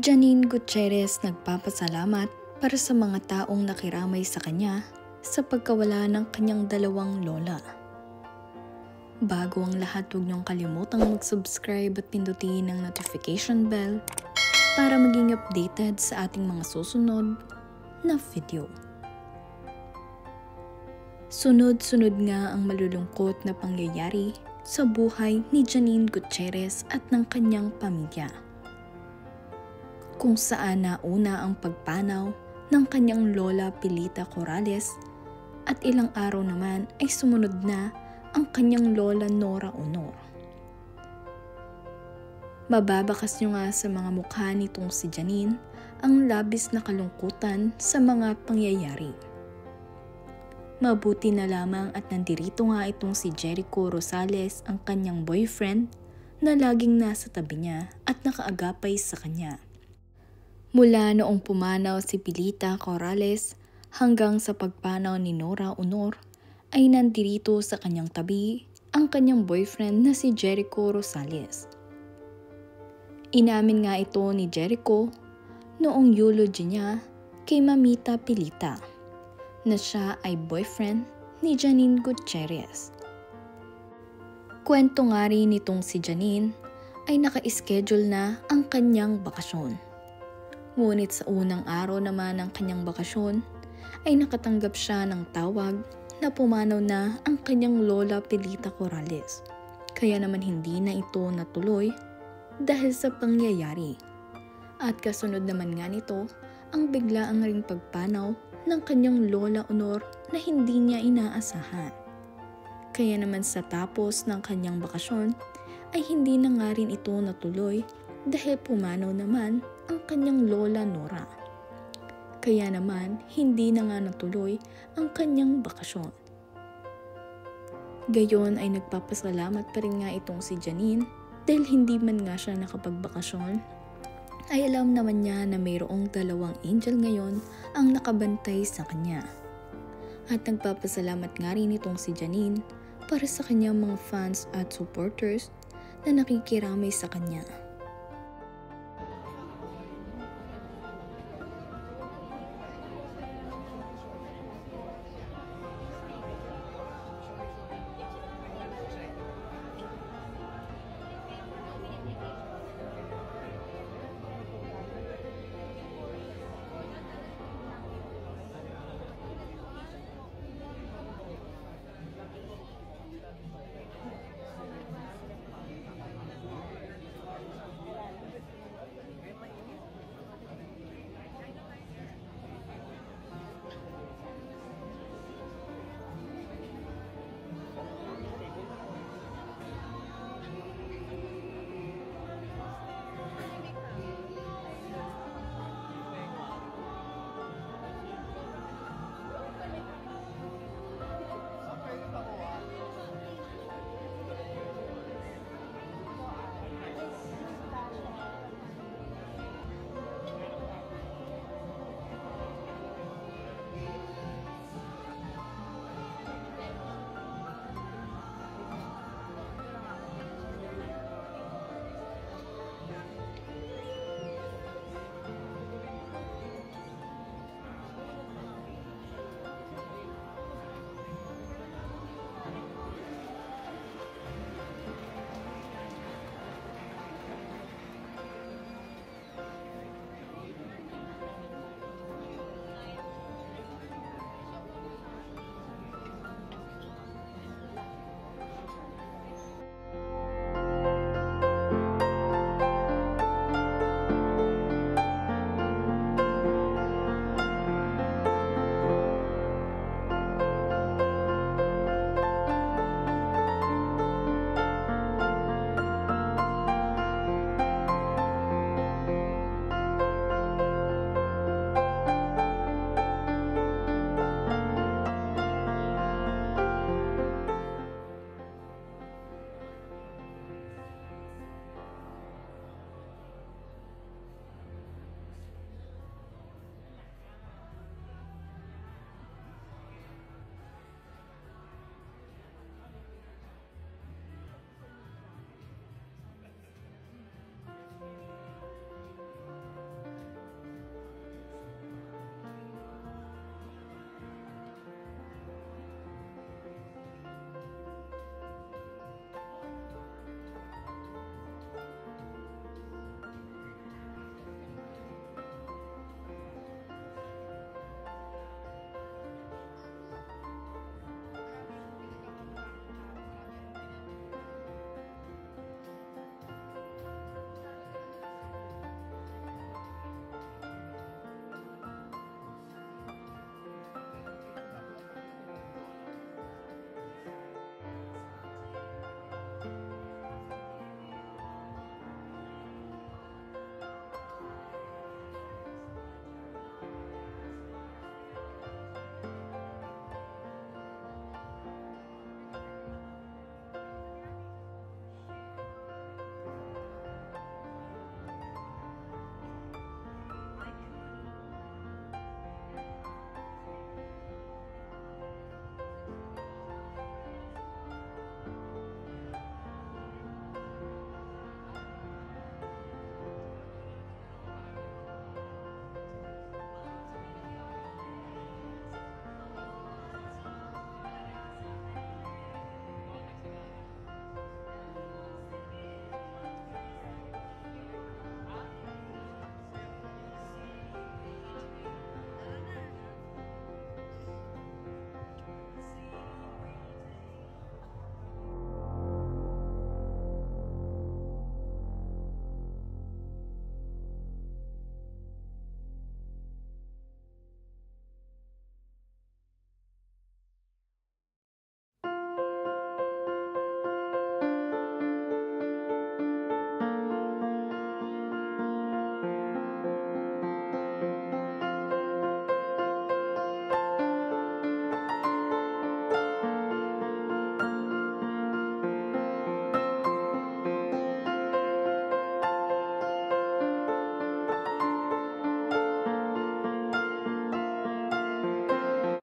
Janine Gutierrez nagpapasalamat para sa mga taong nakiramay sa kanya sa pagkawala ng kanyang dalawang lola. Bago ang lahat, huwag niyong kalimutang mag-subscribe at pindutin ang notification bell para maging updated sa ating mga susunod na video. Sunod-sunod nga ang malulungkot na pangyayari sa buhay ni Janine Gutierrez at ng kanyang pamilya, kung saan nauna ang pagpanaw ng kanyang lola Pilita Corrales at ilang araw naman ay sumunod na ang kanyang lola Nora Honor. Mababakas nyo nga sa mga mukha nitong si Janine ang labis na kalungkutan sa mga pangyayari. Mabuti na lamang at nandirito nga itong si Jericho Rosales, ang kanyang boyfriend, na laging nasa tabi niya at nakaagapay sa kanya. Mula noong pumanaw si Pilita Corrales hanggang sa pagpanaw ni Nora Honor ay nandirito sa kanyang tabi ang kanyang boyfriend na si Jericho Rosales. Inamin nga ito ni Jericho noong eulogy niya kay Mamita Pilita na siya ay boyfriend ni Janine Gutierrez. Kwento nga rin nitong si Janine ay naka-schedule na ang kanyang bakasyon. Ngunit sa unang araw naman ng kanyang bakasyon ay nakatanggap siya ng tawag na pumanaw na ang kanyang lola Pilita Corrales. Kaya naman hindi na ito natuloy dahil sa pangyayari. At kasunod naman nga nito ang biglaang ring pagpanaw ng kanyang lola Honor na hindi niya inaasahan. Kaya naman sa tapos ng kanyang bakasyon ay hindi na nga rin ito natuloy dahil pumanaw naman ang kanyang lola Nora. Kaya naman hindi na nga natuloy ang kanyang bakasyon. Gayon ay nagpapasalamat pa rin nga itong si Janine dahil hindi man nga siya nakapagbakasyon, ay alam naman niya na mayroong dalawang angel ngayon ang nakabantay sa kanya. At nagpapasalamat nga rin itong si Janine para sa kanyang mga fans at supporters na nakikiramay sa kanya.